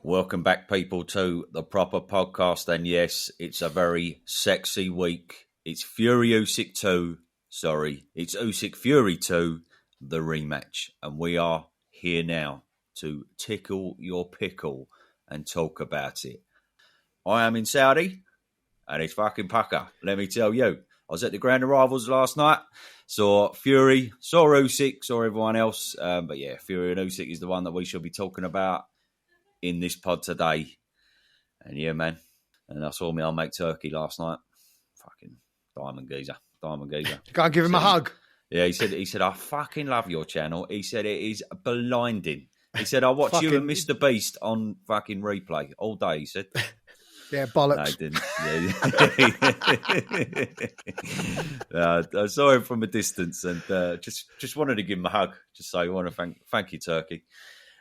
Welcome back, people, to the proper podcast. And yes, it's a very sexy week. It's Fury Usyk 2. Sorry, it's Usyk Fury 2, the rematch. And we are here now to tickle your pickle and talk about it. I am in Saudi, and it's fucking pucker, let me tell you. I was at the Grand Arrivals last night, saw Fury, saw Usyk, saw everyone else. But yeah, Fury and Usyk is the one that we shall be talking about in this pod today. And yeah, man. And I saw me old mate Turkey last night. Fucking diamond geezer. Go and give him a hug. Yeah, he said, I fucking love your channel. He said, it is blinding. He said, I watch you and Mr. Beast on fucking replay all day, he said. Yeah, bollocks. No, I didn't. I saw him from a distance and just wanted to give him a hug. Just say, I want to thank you, Turkey.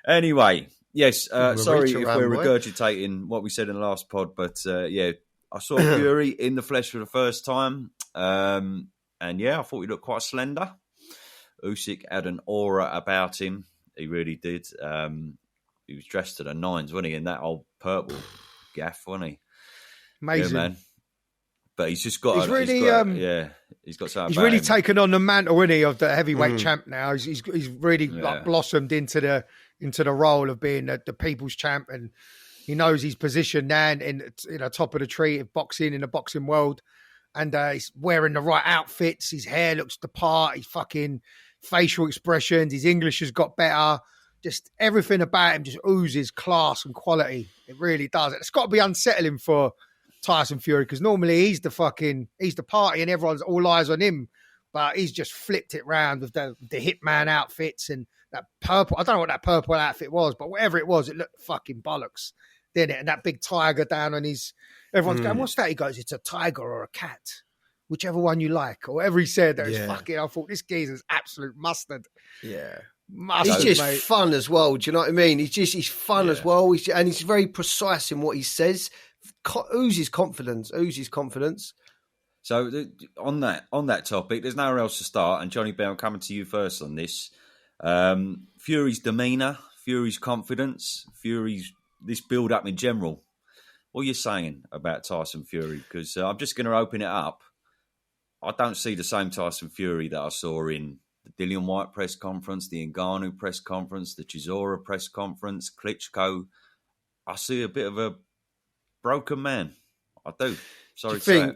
Anyway, yes, sorry if we're regurgitating what we said in the last pod, but yeah, I saw Fury in the flesh for the first time. And yeah, I thought he looked quite slender. Usyk had an aura about him. He really did. He was dressed to the nines, wasn't he? In that old purple gaff, wasn't he? Amazing. Yeah, man. But he's just got... He's really... he's got something. He's really him. taken on the mantle, isn't he, of the heavyweight champ now. He's really like blossomed into the role of being the people's champ, and he knows his position now in the top of the tree of boxing in the boxing world. And he's wearing the right outfits. His hair looks the part. His fucking facial expressions. His English has got better. Just everything about him just oozes class and quality. It really does. It's got to be unsettling for Tyson Fury because normally he's the party and everyone's all eyes on him. But he's just flipped it round with the hitman outfits and that purple. I don't know what that purple outfit was, but whatever it was, it looked fucking bollocks, didn't it? And that big tiger down on his... Everyone's going, what's that? He goes, it's a tiger or a cat, whichever one you like. Or whatever he said, that was fucking... I thought, this geezer's absolute mustard. Yeah. Mustard, he's just mate. fun as well. Do you know what I mean? He's fun as well. And he's very precise in what he says. Oozes confidence. So on that topic, there's nowhere else to start. And Johnny Bell, coming to you first on this. Fury's demeanour, Fury's confidence, Fury's this build-up in general. What are you saying about Tyson Fury? Because I'm just going to open it up. I don't see the same Tyson Fury that I saw in the Dillian White press conference, the Ngannou press conference, the Chisora press conference, Klitschko. I see a bit of a broken man. I do. Sorry to say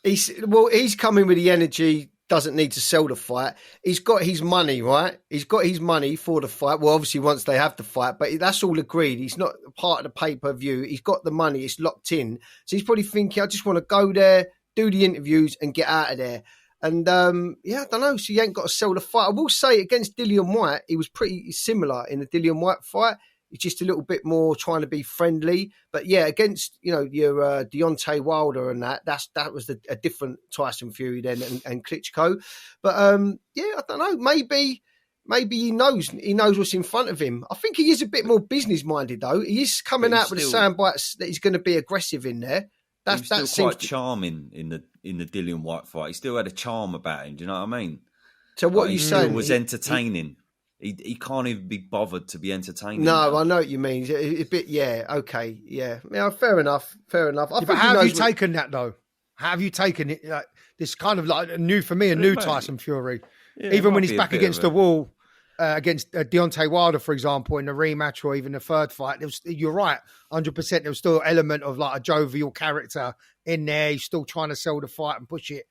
it. He's coming with the energy, doesn't need to sell the fight. He's got his money, right? He's got his money for the fight. Well, obviously, once they have the fight, but that's all agreed. He's not part of the pay-per-view. He's got the money. It's locked in. So he's probably thinking, I just want to go there, do the interviews and get out of there. And, I don't know. So he ain't got to sell the fight. I will say against Dillian White, he was pretty similar in the Dillian White fight. He's just a little bit more trying to be friendly. But yeah, against, your Deontay Wilder and that was a different Tyson Fury then and Klitschko. But I don't know. Maybe he knows what's in front of him. I think he is a bit more business minded though. He is coming out with the sound bites that he's going to be aggressive in there. He was still quite charming in the Dillian White fight. He still had a charm about him. Do you know what I mean? So what are you saying? He was entertaining. He can't even be bothered to be entertaining. No, I know what you mean. A bit, yeah, okay, yeah. Fair enough. But how have you taken that though? How have you taken it? Like, this kind of like a new Tyson Fury. Yeah, even when he's back against the wall, against Deontay Wilder, for example, in the rematch or even the third fight, you're right, 100%. There was still an element of like a jovial character in there. He's still trying to sell the fight and push it.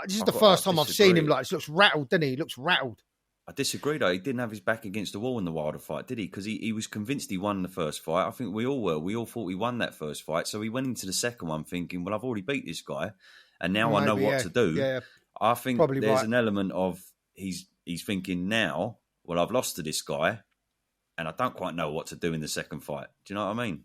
This is the first time I've seen him like, he looks rattled, doesn't he? He looks rattled. I disagree, though. He didn't have his back against the wall in the Wilder fight, did he? Because he was convinced he won the first fight. I think we all were. We all thought he won that first fight. So he went into the second one thinking, well, I've already beat this guy, and now I know what to do. Yeah, I think probably there's an element of he's thinking now, well, I've lost to this guy, and I don't quite know what to do in the second fight. Do you know what I mean?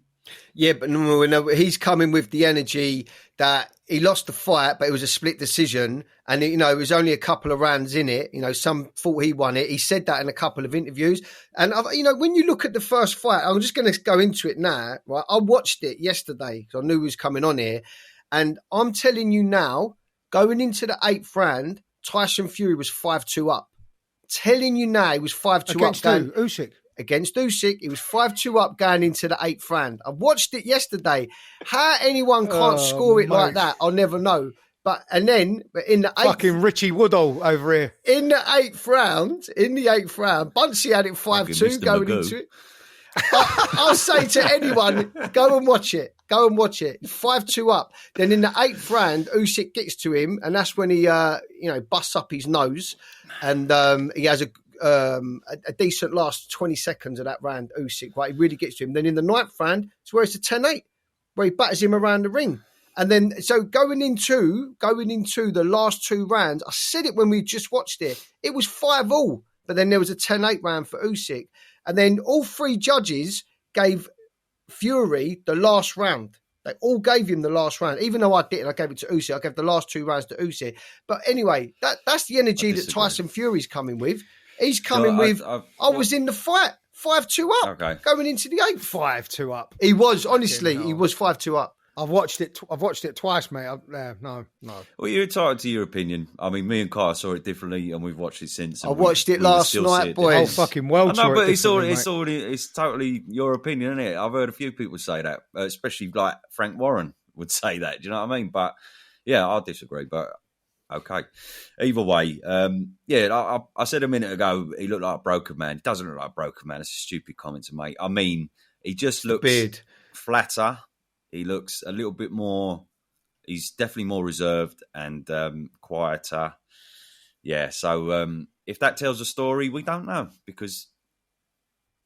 Yeah, but no, he's coming with the energy that he lost the fight, but it was a split decision. And, it was only a couple of rounds in it. Some thought he won it. He said that in a couple of interviews. And, when you look at the first fight, I'm just going to go into it now. Right? I watched it yesterday because I knew he was coming on here. And I'm telling you now, going into the 8th round, Tyson Fury was 5-2 up. Telling you now, he was 5-2 against up. Usyk? against Usyk. He was 5-2 up going into the 8th round. I watched it yesterday. How anyone can't score it like that, I'll never know. But in the 8th... Fucking Richie Woodall over here. In the 8th round, Buncey had it 5-2 going into it. I'll say to anyone, go and watch it. 5-2 up. Then in the 8th round, Usyk gets to him, and that's when he, busts up his nose, and he has a decent last 20 seconds of that round. Usyk, right? He really gets to him. Then in the 9th round, it's where it's a 10-8, where he batters him around the ring. And then, so going into the last 2 rounds, I said it when we just watched it. It was 5-all, but then there was a 10-8 round for Usyk. And then all 3 judges gave Fury the last round. They all gave him the last round. Even though I didn't, I gave it to Usyk. I gave the last 2 rounds to Usyk. But anyway, that's the energy that Tyson Fury's coming with. He's coming I was in the fight, 5-2 up, going into the 8th. 5-2 up. He was, honestly, he was 5-2 up. I've watched it twice, mate. No. Well, you're entitled to your opinion. I mean, me and Kyle saw it differently, and we've watched it since. I watched it last night, boys. The whole fucking world saw it. But it's totally your opinion, isn't it? I've heard a few people say that, especially like Frank Warren would say that. Do you know what I mean? But yeah, I disagree. But okay, either way, I said a minute ago he looked like a broken man. He doesn't look like a broken man. It's a stupid comment to make. I mean, he just looks flatter. He looks a little bit more, he's definitely more reserved and quieter. Yeah, so if that tells a story, we don't know, because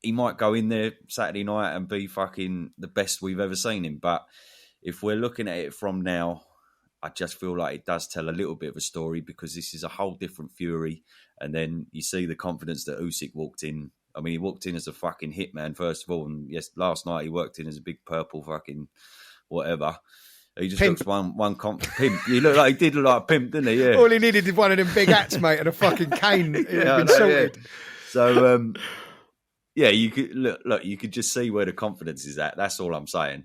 he might go in there Saturday night and be fucking the best we've ever seen him. But if we're looking at it from now, I just feel like it does tell a little bit of a story, because this is a whole different Fury. And then you see the confidence that Usyk walked in. I mean, he walked in as a fucking hitman, first of all. And yes, last night he worked in as a big purple fucking whatever. He just looks one pimp. He looked like he did look like a pimp, didn't he? Yeah. All he needed was one of them big hats, mate, and a fucking cane. Been sorted. Yeah. So, you could look. You could just see where the confidence is at. That's all I'm saying.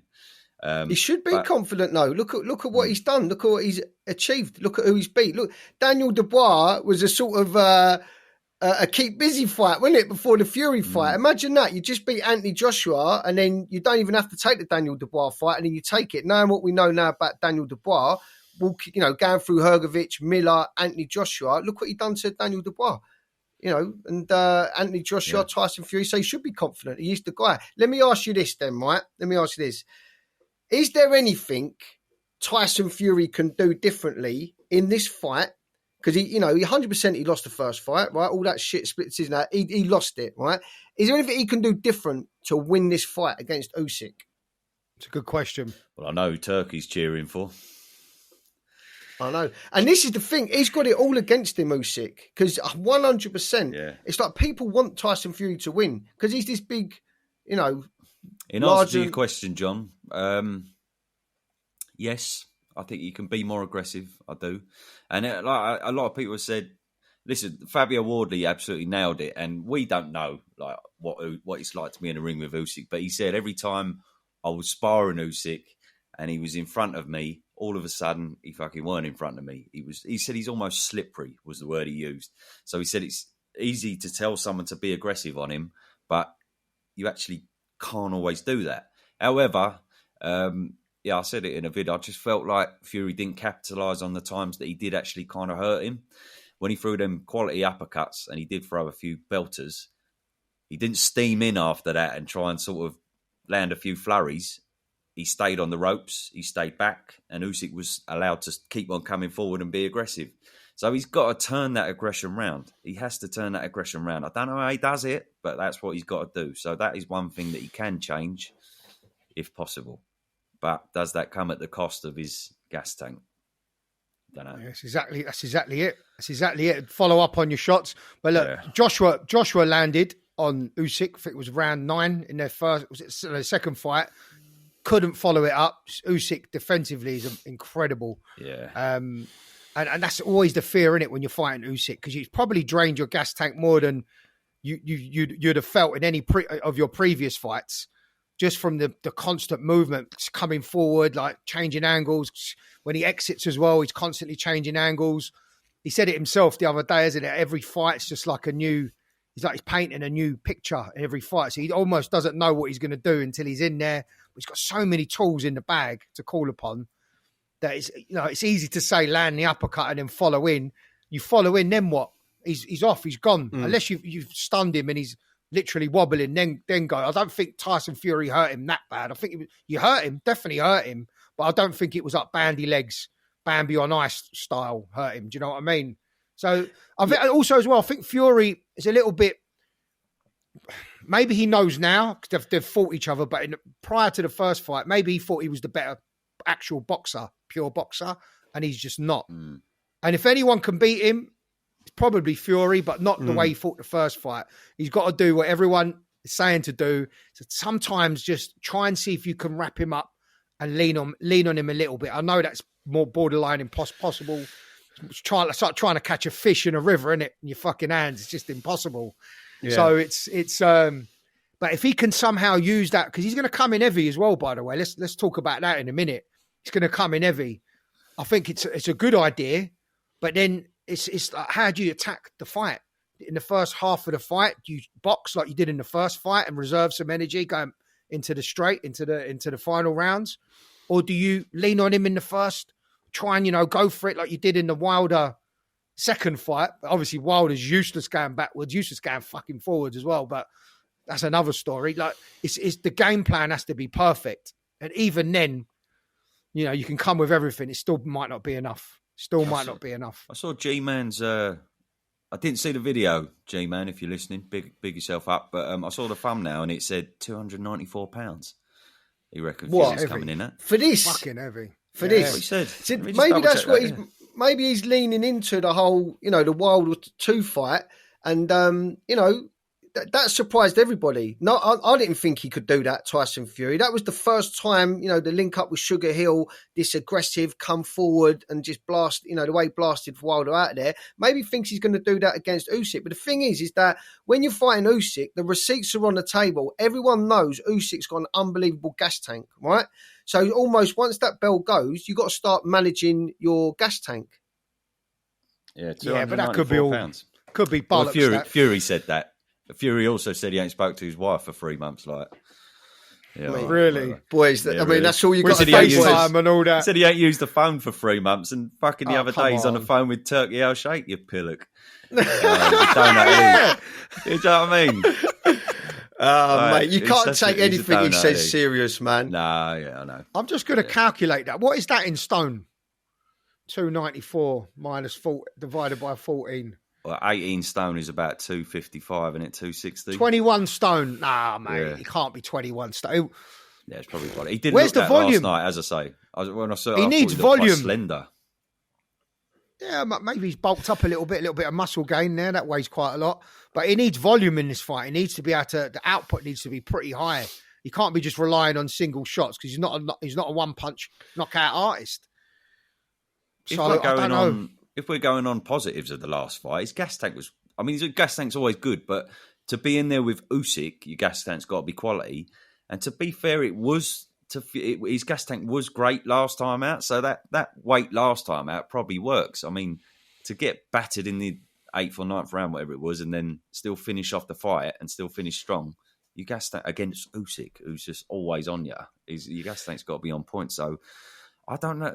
He should be confident, though. Look at what he's done. Look at what he's achieved. Look at who he's beat. Look, Daniel Dubois was a sort of a keep busy fight, wasn't it, before the Fury fight? Imagine that. You just beat Anthony Joshua, and then you don't even have to take the Daniel Dubois fight, and then you take it. Knowing what we know now about Daniel Dubois, going through Hrgovic, Miller, Anthony Joshua, look what he done to Daniel Dubois. And Anthony Joshua, Tyson Fury, so he should be confident. He is the guy. Let me ask you this then, right? Let me ask you this. Is there anything Tyson Fury can do differently in this fight? Because he 100% he lost the first fight, right? All that shit split decision. He lost it, right? Is there anything he can do different to win this fight against Usyk? It's a good question. Well, I know who Turkey's cheering for. I know. And this is the thing. He's got it all against him, Usyk. Because 100%, it's like people want Tyson Fury to win. Because he's this big, In answer to your question, John, yes, I think you can be more aggressive. I do. And a lot of people have said, listen, Fabio Wardley absolutely nailed it. And we don't know like what it's like to be in a ring with Usyk. But he said every time I was sparring Usyk and he was in front of me, all of a sudden he fucking weren't in front of me. He said he's almost slippery was the word he used. So he said it's easy to tell someone to be aggressive on him, but you actually can't always do that. However, I said it in a video. I just felt like Fury didn't capitalise on the times that he did actually kind of hurt him. When he threw them quality uppercuts, and he did throw a few belters, he didn't steam in after that and try and sort of land a few flurries. He stayed on the ropes, he stayed back, and Usyk was allowed to keep on coming forward and be aggressive. So he's got to turn that aggression round. He has to turn that aggression round. I don't know how he does it, but that's what he's got to do. So that is one thing that he can change, if possible. But does that come at the cost of his gas tank? Don't know. That's exactly it. Follow up on your shots. But look, Joshua landed on Usyk. I think it was round 9 in their their second fight. Couldn't follow it up. Usyk defensively is incredible. Yeah. And that's always the fear in it when you're fighting Usyk, because you've probably drained your gas tank more than you'd have felt in any of your previous fights. Just from the constant movement coming forward, like changing angles. When he exits as well, he's constantly changing angles. He said it himself the other day, isn't it? Every fight's just like a new he's like he's painting a new picture every fight. So he almost doesn't know what he's going to do until he's in there. But he's got so many tools in the bag to call upon that it's easy to say land the uppercut and then follow in. You follow in, then what? He's off. He's gone. Unless you've stunned him and he's literally wobbling, then go. I don't think Tyson Fury hurt him that bad. I think you hurt him, definitely hurt him, but I don't think it was like bandy legs, Bambi on ice style hurt him. Do you know what I mean? So I think also as well, I think Fury is a little bit. Maybe he knows now because they've fought each other, but prior to the first fight, maybe he thought he was the better actual boxer, pure boxer, and he's just not. And if anyone can beat him, it's probably Fury, but not the way he fought the first fight. He's got to do what everyone is saying to do. So sometimes just try and see if you can wrap him up and lean on him a little bit. I know that's more borderline impossible. It's like trying to catch a fish in a river, isn't it? In your fucking hands, it's just impossible. Yeah. So it's but if he can somehow use that, because he's going to come in heavy as well. By the way, let's talk about that in a minute. He's going to come in heavy. I think it's a good idea, but then it's like, how do you attack the fight in the first half of the fight? Do you box like you did in the first fight and reserve some energy going into the final rounds, or do you lean on him in the first? Try and, go for it like you did in the Wilder second fight. Obviously, Wilder's useless going backwards, useless going fucking forwards as well. But that's another story. Like, it's the game plan has to be perfect. And even then, you can come with everything. It still might not be enough. Might not be enough. I saw G-Man's... I didn't see the video, G-Man, if you're listening. Big yourself up. But I saw the thumbnail and it said £294. He reckons he's coming in at. For this? Fucking heavy. For this. What he said. Maybe that's what maybe he's leaning into the whole, the Wilder 2 fight. And, that surprised everybody. No, I didn't think he could do that, Tyson Fury. That was the first time, the link up with Sugar Hill, this aggressive, come forward and just blast, the way he blasted Wilder out of there. Maybe he thinks he's going to do that against Usyk. But the thing is that when you're fighting Usyk, the receipts are on the table. Everyone knows Usyk's got an unbelievable gas tank, right? So almost once that bell goes, you've got to start managing your gas tank. Yeah, but that could be £294. Could be bollocks. Well, Fury said that. Fury also said he ain't spoke to his wife for 3 months. Like, really, boys. That's all you got to FaceTime and all that. He said he ain't used the phone for 3 months, and fucking the other day he's on the phone with Turkey Al Sheikh. You pillock. You know what I mean? Mate, you can't take anything he says serious, man. Nah, yeah, I know. I'm just going to calculate that. What is that in stone? 294 minus 4 divided by 14. Well, 18 stone is about 255, isn't it? 260. 21 stone. Nah, mate, it can't be 21 stone. Yeah, it's probably body. He didn't Where's look the volume? Last night, as I say. He needs volume. Quite slender. Yeah, maybe he's bulked up a little bit of muscle gain there. That weighs quite a lot. But he needs volume in this fight. He needs to be able to, the output needs to be pretty high. He can't be just relying on single shots because he's not a one-punch knockout artist. If we're going on positives of the last fight, his gas tank was... I mean, his gas tank's always good, but to be in there with Usyk, your gas tank's got to be quality. And to be fair, his gas tank was great last time out, so that weight last time out probably works. I mean, to get battered in the 8th or 9th round, whatever it was, and then still finish off the fight and still finish strong, your gas tank against Usyk, who's just always on you, your gas tank's got to be on point. So I don't know.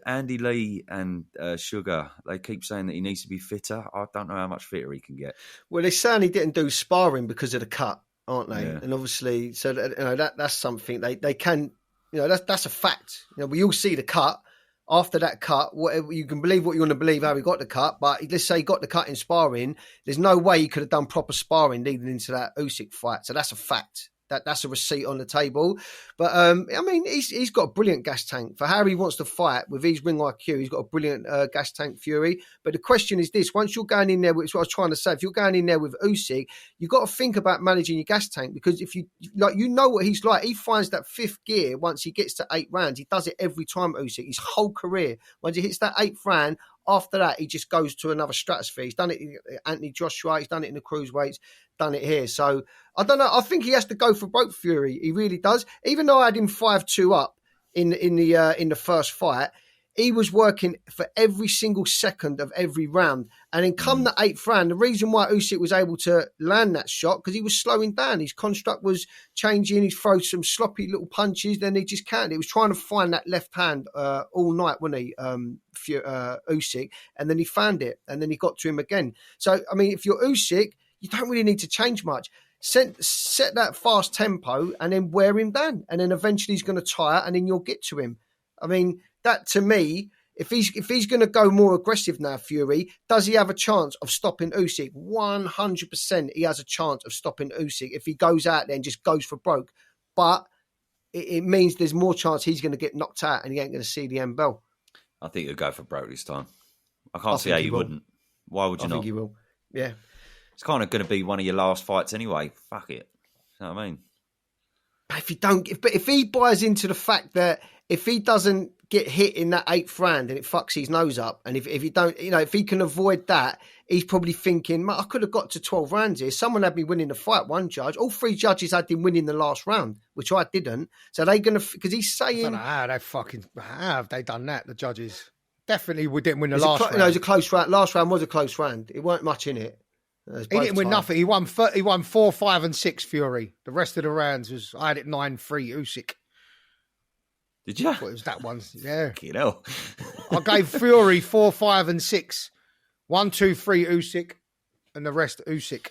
Andy Lee and Sugar, they keep saying that he needs to be fitter. I don't know how much fitter he can get. Well, they're saying he didn't do sparring because of the cut, aren't they? Yeah. And obviously, so that's something they can. That's a fact. We all see the cut. After that cut, whatever you can believe what you want to believe how he got the cut, but let's say he got the cut in sparring. There's no way he could have done proper sparring leading into that Usyk fight. So that's a fact. That's a receipt on the table. But, I mean, he's got a brilliant gas tank. For how he wants to fight with his ring IQ, he's got a brilliant gas tank, Fury. But the question is this. Once you're going in there, which is what I was trying to say, if you're going in there with Usyk, you've got to think about managing your gas tank because if you know what he's like. He finds that 5th gear once he gets to 8 rounds. He does it every time, Usyk. His whole career. Once he hits that 8th round, after that, he just goes to another stratosphere. He's done it in Anthony Joshua. He's done it in the cruiserweights. Done it here. So, I don't know. I think he has to go for broke, Fury. He really does. Even though I had him 5-2 up in the first fight, he was working for every single second of every round. And then come the 8th round, the reason why Usyk was able to land that shot, because he was slowing down. His construct was changing. He'd throw some sloppy little punches, then he just counted. He was trying to find that left hand all night, wasn't he, Usyk? And then he found it, and then he got to him again. So, I mean, if you're Usyk, you don't really need to change much. Set that fast tempo and then wear him down. And then eventually he's going to tire and then you'll get to him. I mean, that to me, if he's going to go more aggressive now, Fury, does he have a chance of stopping Usyk? 100% he has a chance of stopping Usyk if he goes out there and just goes for broke. But it means there's more chance he's going to get knocked out and he ain't going to see the end bell. I think he'll go for broke this time. I can't see how you wouldn't. Why would you not? I think he will. Yeah. It's kind of going to be one of your last fights anyway. Fuck it. You know what I mean? But if he buys into the fact that if he doesn't get hit in that 8th round and it fucks his nose up, and if he don't, if he can avoid that, he's probably thinking, I could have got to 12 rounds here. Someone had me winning the fight, one judge. All 3 judges had him winning the last round, which I didn't. So they going to, because he's saying... I don't know how have they done that, the judges? Definitely we didn't win the last round. No, it was a close round. Last round was a close round. It weren't much in it. He didn't win nothing. He won 4, 5 and 6, Fury. The rest of the rounds I had it 9-3, Usyk. Did you? Well, it was that one. Yeah. You know. I gave Fury 4, 5 and 6. 1, 2, 3 Usyk and the rest Usyk.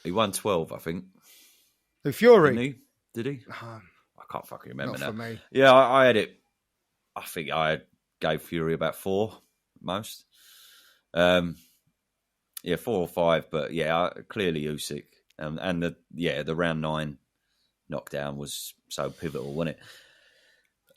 He won 12, I think. The Fury? Did he? I can't fucking remember now. Not for me. Yeah, I had it. I think I gave Fury about 4 at most. Yeah, 4 or 5, but yeah, clearly Usyk. And the round 9 knockdown was so pivotal, wasn't it?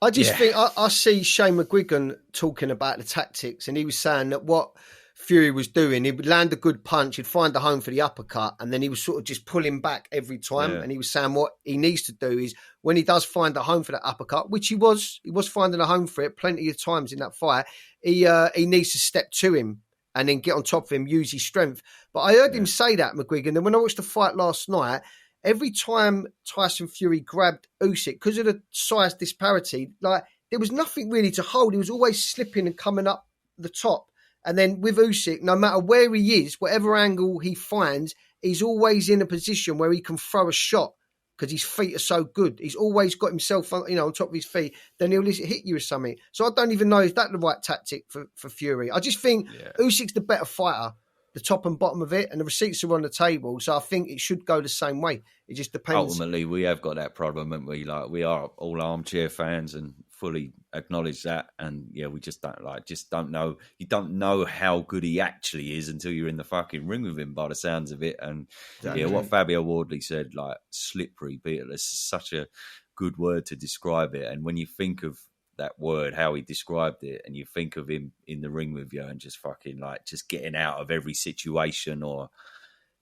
I just think I see Shane McGuigan talking about the tactics, and he was saying that what Fury was doing, he would land a good punch, he'd find the home for the uppercut, and then he was sort of just pulling back every time. Yeah. And he was saying what he needs to do is when he does find the home for that uppercut, which he was finding a home for it plenty of times in that fight, he needs to step to him and then get on top of him, use his strength. But I heard him say that, McGuigan, and when I watched the fight last night, every time Tyson Fury grabbed Usyk, because of the size disparity, like there was nothing really to hold. He was always slipping and coming up the top. And then with Usyk, no matter where he is, whatever angle he finds, he's always in a position where he can throw a shot because his feet are so good. He's always got himself on top of his feet. Then he'll hit you with something. So I don't even know if that's the right tactic for Fury. I just think Usyk's the better fighter, the top and bottom of it, and the receipts are on the table. So I think it should go the same way. It just depends. Ultimately, we have got that problem, haven't we? Like we are all armchair fans and fully acknowledge that. And yeah, we just don't know. You don't know how good he actually is until you're in the fucking ring with him, by the sounds of it. And what Fabio Wardley said, like slippery, it's such a good word to describe it. And when you think of that word, how he described it, and you think of him in the ring with you and just fucking just getting out of every situation or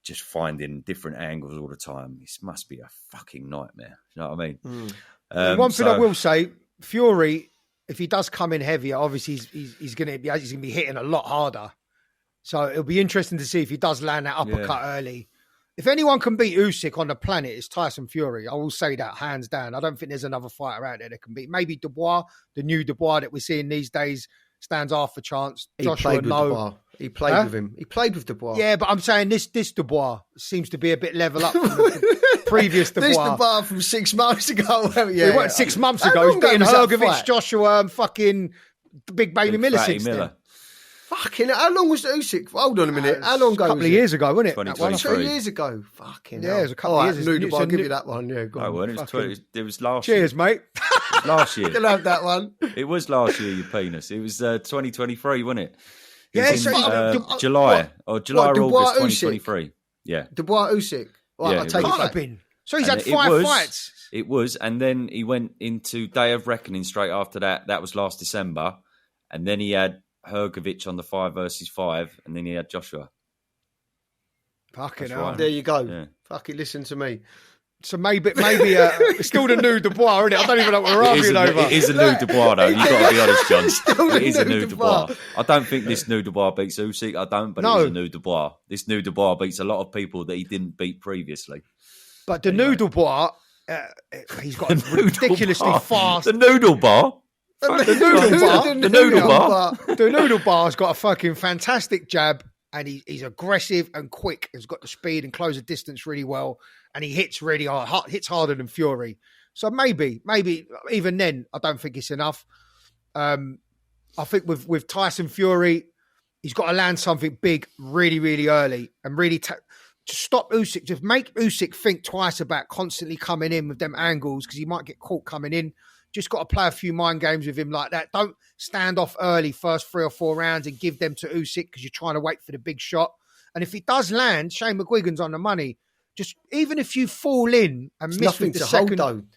just finding different angles all the time. This must be a fucking nightmare. You know what I mean? One thing I will say, Fury, if he does come in heavier, obviously he's going to be hitting a lot harder. So it'll be interesting to see if he does land that uppercut early. If anyone can beat Usyk on the planet, it's Tyson Fury. I will say that hands down. I don't think there's another fighter out there that can beat. Maybe Dubois, the new Dubois that we're seeing these days, stands half a chance. Joshua, no. He played with him. He played with Dubois. Yeah, but I'm saying this Dubois seems to be a bit level up from the previous Dubois. This Dubois from 6 months ago. It went 6 months ago. He's beating Hrgovic, Joshua, and fucking Big Baby Miller since then. Fucking, how long was the Usyk? Hold on a minute. How long ago? A couple of years ago, wasn't it? 2023. 2 years ago. Fucking hell. It was a couple of years ago. I'll give you that one. Yeah, go on. Oh, well, it was last year. Cheers, mate. Last year. Can have that one. It was last year, you penis. It was 2023, wasn't it? July or August 2023. Yeah. Dubois Usyk. Right, I'll take it back. So he's had 5 fights. It was, and then he went into Day of Reckoning straight after that. That was last December. And then he had Hrgovic on the 5 versus 5, and then he had Joshua. Fucking hell. Right. There you go. Yeah. Fucking listen to me. So maybe it's still the new Dubois, isn't it? I don't even know what we're arguing over. It is a new Dubois, though. You've got to be honest, John. It is a new Dubois. I don't think this new Dubois beats Usyk. I don't, but it is a new Dubois. This new Dubois beats a lot of people that he didn't beat previously. But the new Dubois, he's got a ridiculously fast... The noodle bar? The noodle bar. The noodle bar's got a fucking fantastic jab, and he's aggressive and quick. He's got the speed and close the distance really well, and he hits really hard, hits harder than Fury. So maybe even then, I don't think it's enough. I think with Tyson Fury, he's got to land something big really, really early and really to stop Usyk. Just make Usyk think twice about constantly coming in with them angles because he might get caught coming in. Just got to play a few mind games with him like that. Don't stand off early, first 3 or 4 rounds, and give them to Usyk because you're trying to wait for the big shot. And if it does land, Shane McGuigan's on the money. Just even if you fall in and miss with the second,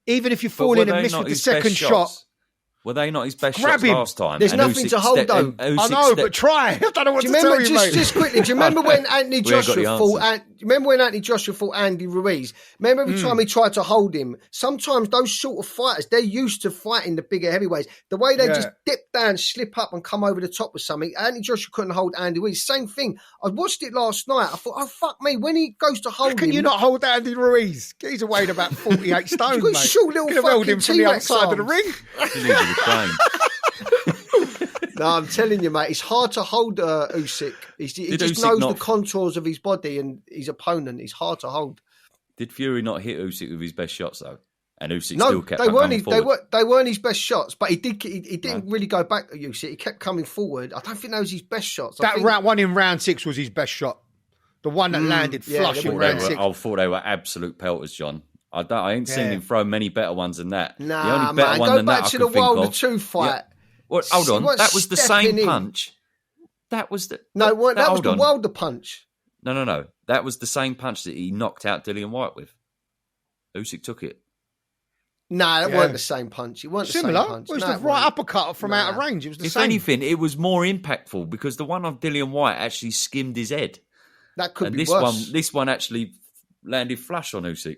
even if you fall in and miss with the second shot. Were they not his best shots last time? There's nothing to hold, though. I know, but try. I don't know what to tell you, mate. Just quickly, do you remember when Anthony Joshua fought Andy Ruiz? Remember every time he tried to hold him? Sometimes those sort of fighters, they're used to fighting the bigger heavyweights. The way they just dip down, slip up and come over the top with something. Anthony Joshua couldn't hold Andy Ruiz. Same thing. I watched it last night. I thought, oh, fuck me. When he goes to hold him... Can you not hold Andy Ruiz? He's weighed about 48 stone, mate. Short little fucking held him from the outside of the ring. No, I'm telling you, mate, it's hard to hold Usyk. He just knows the contours of his body and his opponent. It's hard to hold. Did Fury not hit Usyk with his best shots, though? And Usyk still kept they weren't his best shots, but he didn't really go back to Usyk. He kept coming forward. I don't think that was his best shots. One in round 6 was his best shot. The one that landed flush in round 6. I thought they were absolute pelters, John. I ain't seen him throw many better ones than that. Nah, the only better one go than back that to I the can think Wilder of. 2 fight. Yeah. Well, hold on, that was the same punch. That was the that was the Wilder punch. No. That was the same punch that he knocked out Dillian Whyte with. Usyk took it. No, that weren't the same punch. It weren't similar. The same punch. It was the right uppercut from out of range. It was the same. If anything, it was more impactful because the one of Dillian Whyte actually skimmed his head. That could be worse. This one actually landed flush on Usyk.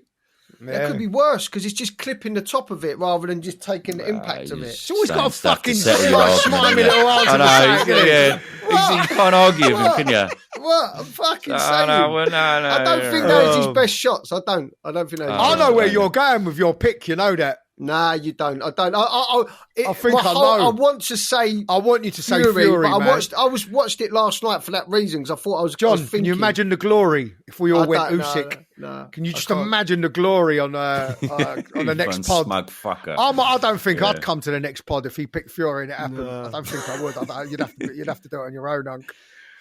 That could be worse because it's just clipping the top of it rather than just taking the impact of it. It's always got a fucking slimy little answer. You can't argue with him, can you? What? I'm fucking saying. I don't think those are his best shots. I don't think those. I know where you're going with your pick. You know that. Nah, you don't. I don't. I think I know. I want to say. I want you to say Fury, but man. I watched it last night for that reason because I thought I was. John, thinking, can you imagine the glory if we all went Usyk? No, can you just imagine the glory on the next pod? Smug fucker. I don't think I'd come to the next pod if he picked Fury and it happened. No. I don't think I would. You'd have to do it on your own, Unc.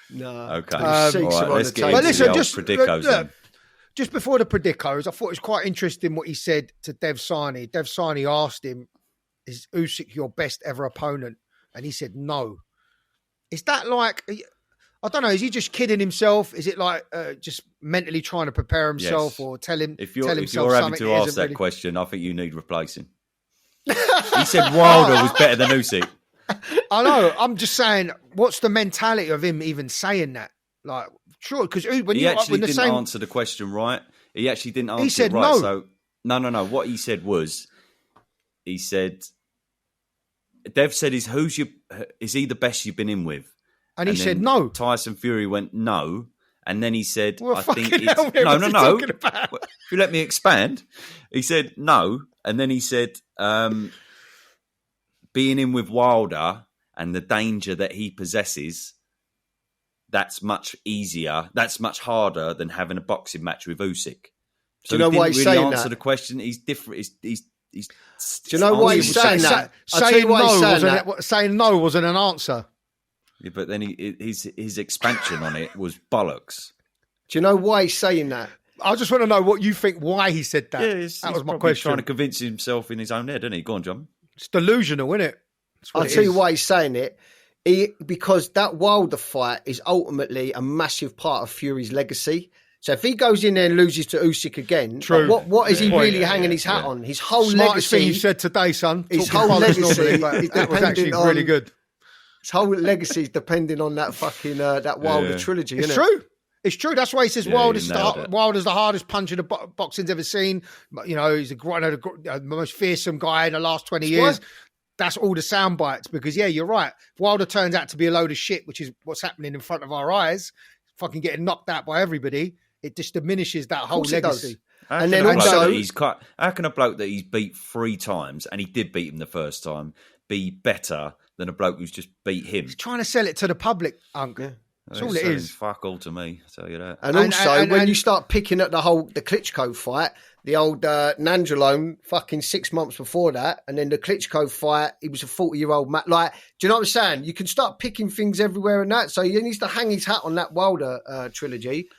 No. Okay. All right, let's get into listen, the predicos then. Just before the predicos, I thought it was quite interesting what he said to Dev Sani. Dev Sani asked him, "Is Usyk your best ever opponent?" And he said, "No." Is that like, I don't know, is he just kidding himself? Is it like just mentally trying to prepare himself or tell himself if you're having to ask that question, I think you need replacing. He said Wilder was better than Usyk. I know. I'm just saying, what's the mentality of him even saying that? Like, sure, because when he actually didn't answer the question right. He actually didn't answer he said it right. No. So no. What he said was, he said, Dev said, is he the best you've been in with? And he said no. Tyson Fury went no, and then he said, well, I think it's no. If you let me expand, he said no, and then he said, being in with Wilder and the danger that he possesses. That's much easier. That's much harder than having a boxing match with Usyk. So do you know why he's saying that? Answer the question. He's different. He's do you know why he's saying that? Saying no wasn't an answer. Yeah, but then his expansion on it was bollocks. Do you know why he's saying that? I just want to know what you think. Why he said that? Yeah, that was my question. Trying to convince himself in his own head, isn't he? Go on, John. It's delusional, isn't it? I'll tell you why he's saying it. Because that Wilder fight is ultimately a massive part of Fury's legacy. So if he goes in there and loses to Usyk again, what is he really hanging his hat on? His whole legacy. Thing you said today, son. His whole legacy is that was actually really good. His whole legacy is depending on that fucking that Wilder trilogy. It's true. It's true. That's why he says Wilder's the hardest puncher the boxing's ever seen. You know, he's the most fearsome guy in the last 20 years. That's all the sound bites because, you're right. If Wilder turns out to be a load of shit, which is what's happening in front of our eyes, fucking getting knocked out by everybody, it just diminishes that whole legacy. How can a bloke that he's beat 3 times, and he did beat him the first time, be better than a bloke who's just beat him. He's trying to sell it to the public, Unc. Yeah. That's all it is. Fuck all to me, I tell you that. And also, when you start picking at the Klitschko fight, the old Nandrolone, fucking 6 months before that, and then the Klitschko fight, he was a 40-year-old man. Like, do you know what I'm saying? You can start picking things everywhere and that. So he needs to hang his hat on that Wilder trilogy.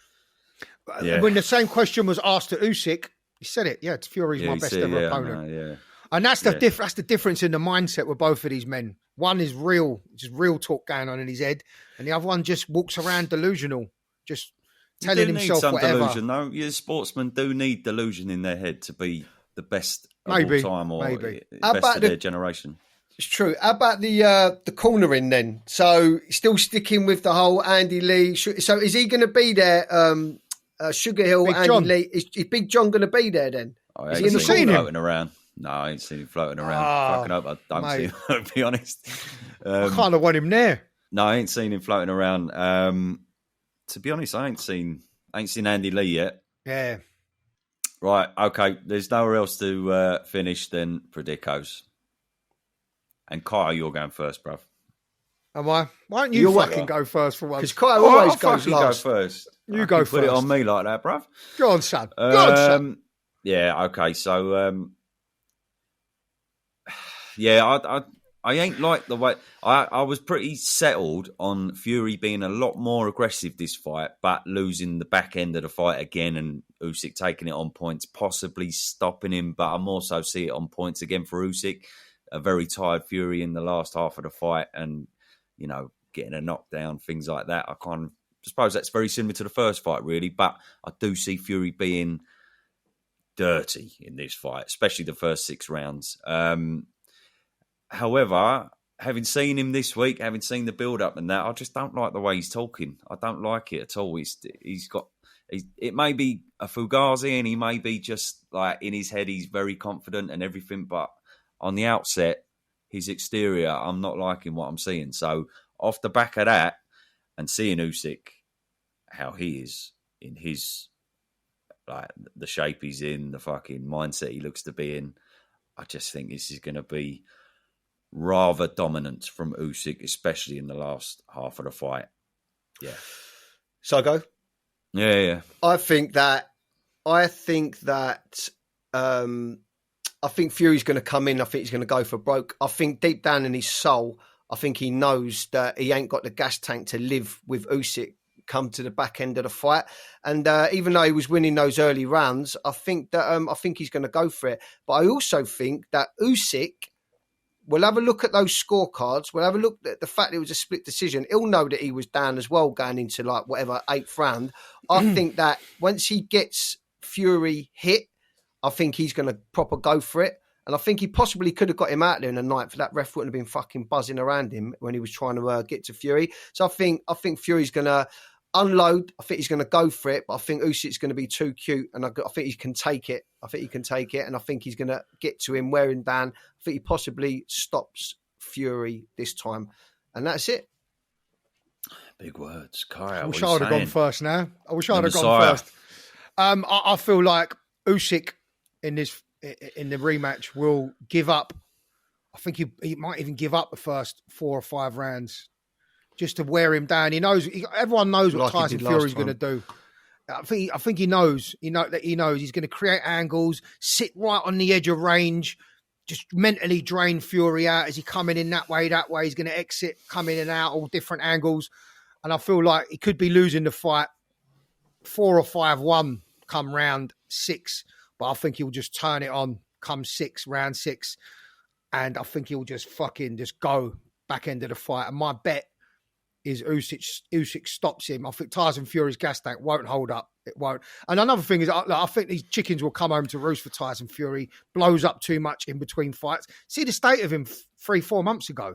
Yeah. When the same question was asked to Usyk, he said it. Yeah, Fury's my best ever opponent. Yeah. And that's the difference in the mindset with both of these men. One is real, just real talk going on in his head, and the other one just walks around delusional, just telling himself whatever. Delusion, though. Yeah, sportsmen do need delusion in their head to be the best of all time or best of their generation. It's true. How about the cornering then? So still sticking with the whole Andy Lee. So is he going to be there? Sugar Hill, Big Andy John. Lee. Is Big John going to be there then? Is he in the floating around? No, I ain't seen him floating around. Fucking up, I don't see him, to be honest. I kind of want him there. No, I ain't seen him floating around. To be honest, I ain't seen Andy Lee yet. Yeah. Right, okay. There's nowhere else to finish than Predicos. And Kyle, you're going first, bruv. Am I? Why don't you fucking go first for once? Because Kyle always goes last. Go first. You go first. Put it on me like that, bruv. Go on, son. Go on, son. Yeah, okay. So, yeah, I ain't like the way... I was pretty settled on Fury being a lot more aggressive this fight, but losing the back end of the fight again and Usyk taking it on points, possibly stopping him, but I'm also see it on points again for Usyk. A very tired Fury in the last half of the fight and, you know, getting a knockdown, things like that. I suppose that's very similar to the first fight, really, but I do see Fury being dirty in this fight, especially the first 6 rounds. However, having seen him this week, having seen the build-up and that, I just don't like the way he's talking. I don't like it at all. It may be a Fugazi and he may be just like in his head, he's very confident and everything, but on the outset, his exterior, I'm not liking what I'm seeing. So off the back of that and seeing Usyk, how he is in his, like the shape he's in, the fucking mindset he looks to be in, I just think this is going to be rather dominant from Usyk, especially in the last half of the fight. Yeah. So I go? Yeah. I think Fury's going to come in. I think he's going to go for broke. I think deep down in his soul, I think he knows that he ain't got the gas tank to live with Usyk come to the back end of the fight. And even though he was winning those early rounds, I think he's going to go for it. But I also think that Usyk, we'll have a look at those scorecards. We'll have a look at the fact it was a split decision. He'll know that he was down as well going into like whatever 8th round. I think that once he gets Fury hit, I think he's going to proper go for it. And I think he possibly could have got him out there in the 9th. That ref wouldn't have been fucking buzzing around him when he was trying to get to Fury. So I think Fury's going to unload. I think he's going to go for it. But I think Usyk's going to be too cute. And I think he can take it. And I think he's going to get to him, wear him down. I think he possibly stops Fury this time. And that's it. Big words. Kyle, I wish I would have gone first now. I feel like Usyk in the rematch will give up. I think he might even give up the first 4 or 5 rounds just to wear him down. He knows. Everyone knows what Tyson Fury's going to do. I think he knows. He knows he's going to create angles, sit right on the edge of range, just mentally drain Fury out as he coming in that way. He's going to exit, come in and out, all different angles. And I feel like he could be losing the fight 4 or 5-1 come round 6. But I think he'll just turn it on come round 6. And I think he'll just go back end of the fight. And my bet is Usyk stops him. I think Tyson Fury's gas tank won't hold up. It won't. And another thing is, I think these chickens will come home to roost for Tyson Fury. Blows up too much in between fights. See the state of him 3-4 months ago.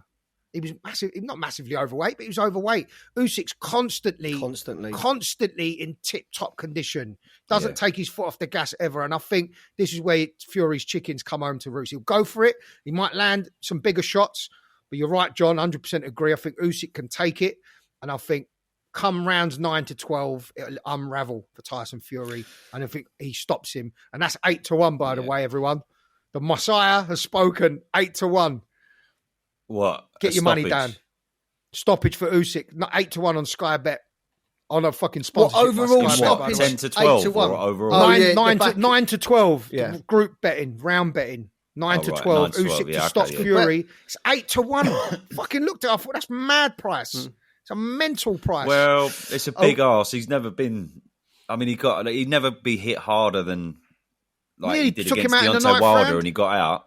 He was not massively overweight, but he was overweight. Usyk's constantly in tip-top condition. Doesn't take his foot off the gas ever. And I think this is where Fury's chickens come home to roost. He'll go for it. He might land some bigger shots. But you're right, John, 100% agree. I think Usyk can take it. And I think come rounds 9 to 12, it'll unravel for Tyson Fury. And I think he stops him. And that's 8-1, by the way, everyone. The Messiah has spoken, 8-1. What? Get your money down. Stoppage for Usyk. Not 8-1 on Sky Bet. On a fucking sponsorship. What, overall by Sky Bet, by the way. 10 to 12 8-1. or overall? 9 to 12. Yeah. Group betting, round betting. 9 to 12. 9 to 12. Usyk Yeah, to stop okay, yeah. Fury. It's 8-1. Fucking looked at it. I thought that's mad price. It's a mental price. Well, it's a big arse. He's never been. I mean, he'd never be hit harder than like he did took against him out in the Deontay ninth Wilder, round. and he got out.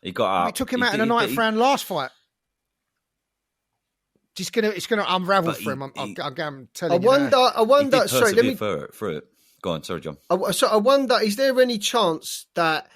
He got out. He took him out in the ninth round last fight. It's gonna unravel for him. I'm telling you. I wonder. Sorry, let me through it. Go on, sorry, John. I wonder, is there any chance that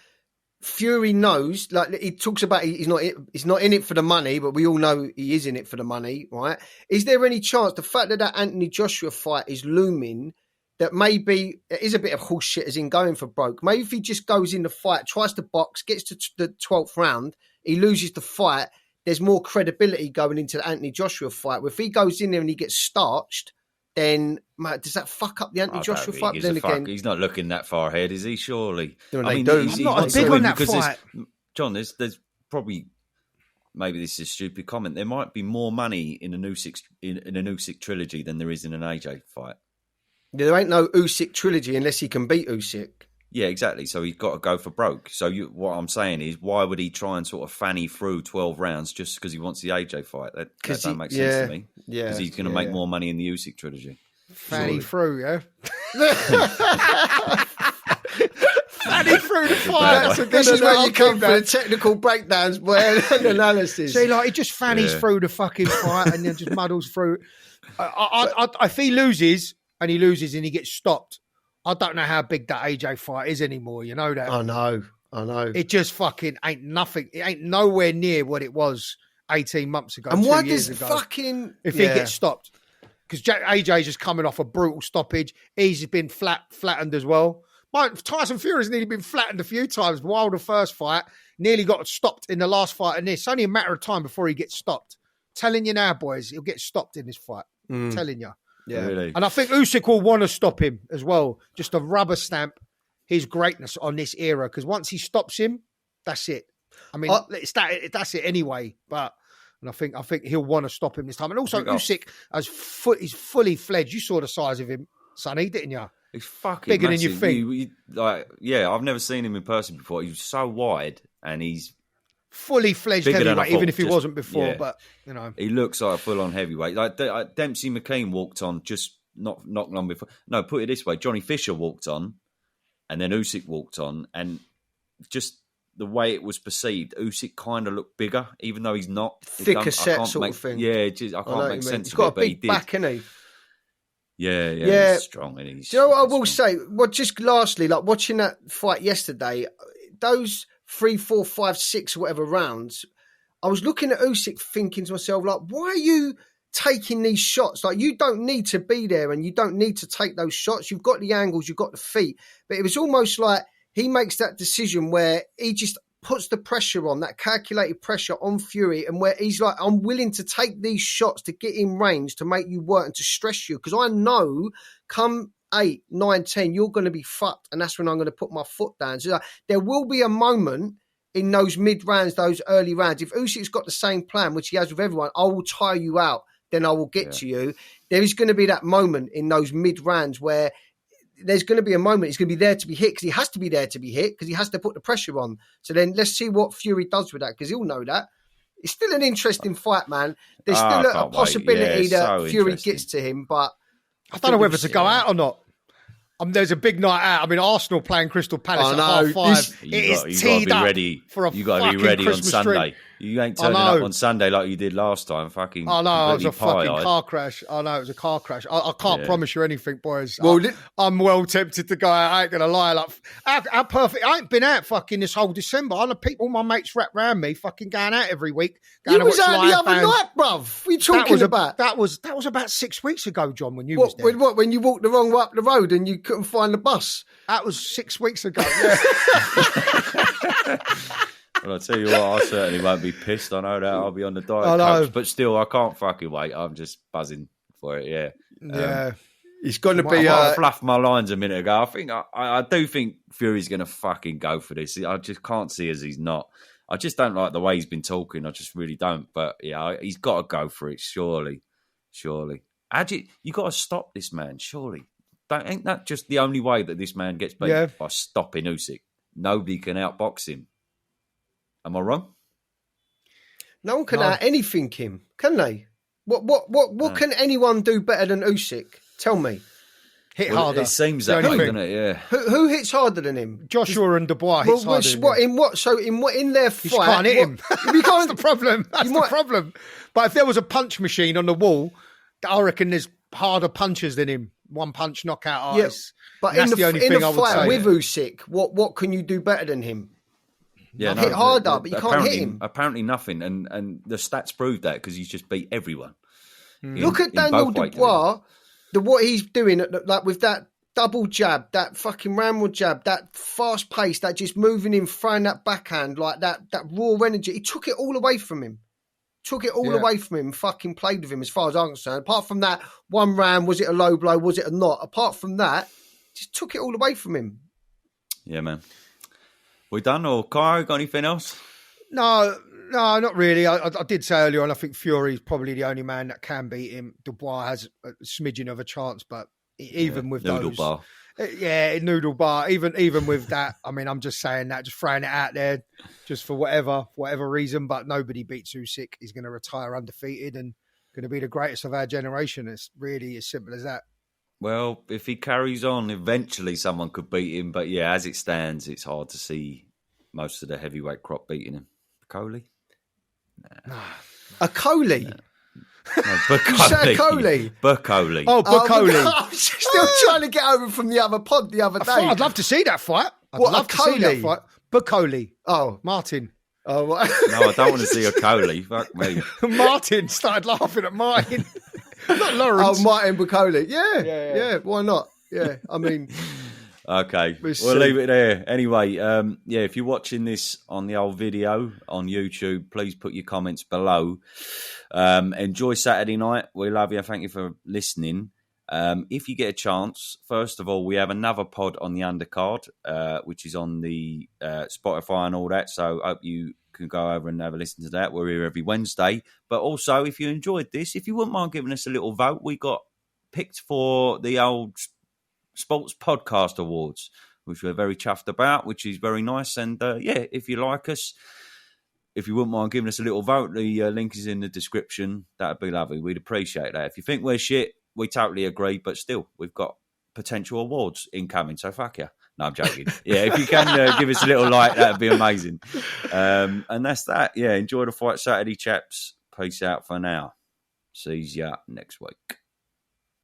Fury knows? Like he talks about, he's not in it for the money, but we all know he is in it for the money, right? Is there any chance the fact that Anthony Joshua fight is looming, that maybe it is a bit of horse shit as in going for broke? Maybe if he just goes in the fight, tries to box, gets to the 12th round, he loses the fight. There's more credibility going into the Anthony Joshua fight. If he goes in there and he gets starched, then does that fuck up the Anthony Joshua fight? But then again, he's not looking that far ahead, is he? Surely. I'm not as big on that fight. John, there's probably, maybe this is a stupid comment, there might be more money in an Usyk trilogy than there is in an AJ fight. There ain't no Usyk trilogy unless he can beat Usyk. Yeah, exactly. So he's got to go for broke. So what I'm saying is, why would he try and sort of fanny through 12 rounds just because he wants the AJ fight? That don't make sense to me. Yeah, because he's going to make more money in the Usyk trilogy. Fanny through, yeah. Fanny through the fight. This is where you come for the technical breakdowns, boy, and analysis. See, like he just fannies through the fucking fight and then just muddles through. If he loses and he gets stopped, I don't know how big that AJ fight is anymore. You know that? I know. It just fucking ain't nothing. It ain't nowhere near what it was 18 months ago. And why does fucking... If he gets stopped. Because AJ's just coming off a brutal stoppage. He's been flattened as well. Tyson Fury's nearly been flattened a few times. Wilder first fight, nearly got stopped in the last fight in this. It's only a matter of time before he gets stopped. Telling you now, boys, he'll get stopped in this fight. Telling you. Yeah, really. And I think Usyk will want to stop him as well, just to rubber stamp his greatness on this era. Because once he stops him, that's it. I mean, that's it anyway. And I think he'll want to stop him this time. And also, Usyk he's fully fledged. You saw the size of him, Sonny, didn't you? He's fucking bigger massive. than you think. I've never seen him in person before. He's so wide, and he's fully fledged heavyweight, even if he wasn't before. Yeah. But you know, he looks like a full-on heavyweight. Like Dempsey McKean walked on just not long before. No, put it this way: Johnny Fisher walked on, and then Usyk walked on, and just the way it was perceived, Usyk kind of looked bigger, even though he's not. Thicker set sort of thing. Yeah, I can't make sense he's of got it, a big back, isn't he? Yeah, he's strong. And he's, do you know what I will say? Well, just lastly, like watching that fight yesterday, those 3, 4, 5, 6, whatever rounds, I was looking at Usyk thinking to myself, like, why are you taking these shots? Like, you don't need to be there and you don't need to take those shots. You've got the angles, you've got the feet. But it was almost like he makes that decision where he just puts the pressure on, that calculated pressure on Fury, and where he's like, I'm willing to take these shots to get in range, to make you work and to stress you. Because I know come 8, 9, 10, you're going to be fucked. And that's when I'm going to put my foot down. So like, there will be a moment in those mid rounds, those early rounds. If Usyk's got the same plan, which he has with everyone, I will tire you out, then I will get to you. There is going to be that moment in those mid rounds where there's going to be a moment he's going to be there to be hit, because he has to be there to be hit, because he has to put the pressure on. So then let's see what Fury does with that, because he'll know that. It's still an interesting fight, man. There's still a possibility that Fury gets to him, but I don't know whether to go out or not. There's a big night out. I mean, Arsenal playing Crystal Palace at 5:30. It is teed up for a fucking Christmas drink. You got to be ready on Sunday. You ain't turning up on Sunday like you did last time. Fucking. I know, it was a fucking car crash. I know, it was a car crash. I can't promise you anything, boys. Well, I'm well tempted to go out. I ain't going to lie. Like, how perfect. I ain't been out fucking this whole December. I know all my mates wrap around me fucking going out every week. You was out the other night, bruv. What are you talking about? That was about 6 weeks ago, John, when you was there. When you walked the wrong way up the road and you couldn't find the bus? That was 6 weeks ago, yeah. Well, I'll tell you what, I certainly won't be pissed. I know that I'll be on the diet coach, but still, I can't fucking wait. I'm just buzzing for it. Yeah. It's going to be. I fluffed my lines a minute ago. I do think Fury's going to fucking go for this. I just can't see as he's not. I just don't like the way he's been talking. I just really don't. But yeah, he's got to go for it. Surely. You got to stop this man. Surely, ain't that just the only way that this man gets beat by stopping Usyk? Nobody can outbox him. Am I wrong? No one can out anything him, can they? What can anyone do better than Usyk? Tell me. Hit harder. It seems that way, doesn't it? Yeah. Who hits harder than him? Joshua and Dubois hits harder than him. So in their fight, you can't hit him. That's the problem. That's the problem. But if there was a punch machine on the wall, I reckon there's harder punchers than him. One punch knockout artists. Yeah, but in the fight with Usyk, what can you do better than him? Yeah, hit harder, but you can't hit him. Apparently nothing, and the stats prove that because he's just beat everyone. Look at Daniel Dubois. What he's doing, like with that double jab, that fucking ramrod jab, that fast pace, that just moving in, throwing that backhand, like that raw energy. He took it all away from him. Fucking played with him as far as I'm concerned. Apart from that one round, was it a low blow? Was it a not? Apart from that, just took it all away from him. Yeah, man. We done, or Cairo, got anything else? No, not really. I did say earlier on, I think Fury's probably the only man that can beat him. Dubois has a smidgen of a chance, but even with noodle those... bar. Noodle bar. Even with that, I mean, I'm just saying that, just throwing it out there, just for whatever reason, but nobody beats Usyk. He's going to retire undefeated and going to be the greatest of our generation. It's really as simple as that. Well, if he carries on, eventually someone could beat him. But yeah, as it stands, it's hard to see most of the heavyweight crop beating him. Coley? Nah. A Coley? No, Coley. Coley. Oh, Coley. I was still trying to get over from the other pod the other day. I'd love to see that fight. I'd love to see that fight. Coley. Oh. Martin. Oh, right. No, I don't want to see a Coley. Fuck me. Martin started laughing at mine. Not Lawrence. Oh, Martin Bacoli. Yeah. Why not? Yeah, I mean... Okay, we'll leave it there. Anyway, if you're watching this on the old video on YouTube, please put your comments below. Enjoy Saturday night. We love you. Thank you for listening. If you get a chance, first of all, we have another pod on the undercard, which is on the Spotify and all that. So I hope you can go over and have a listen to that. We're here every Wednesday. But also, if you enjoyed this, if you wouldn't mind giving us a little vote, we got picked for the old Sports Podcast Awards, which we're very chuffed about, which is very nice. And if you like us, if you wouldn't mind giving us a little vote, the link is in the description. That'd be lovely. We'd appreciate that. If you think we're shit, we totally agree, but still, we've got potential awards incoming, so fuck you. No, I'm joking. If you can give us a little like, that'd be amazing. And that's that. Enjoy the fight Saturday, chaps. Peace out for now. See ya next week.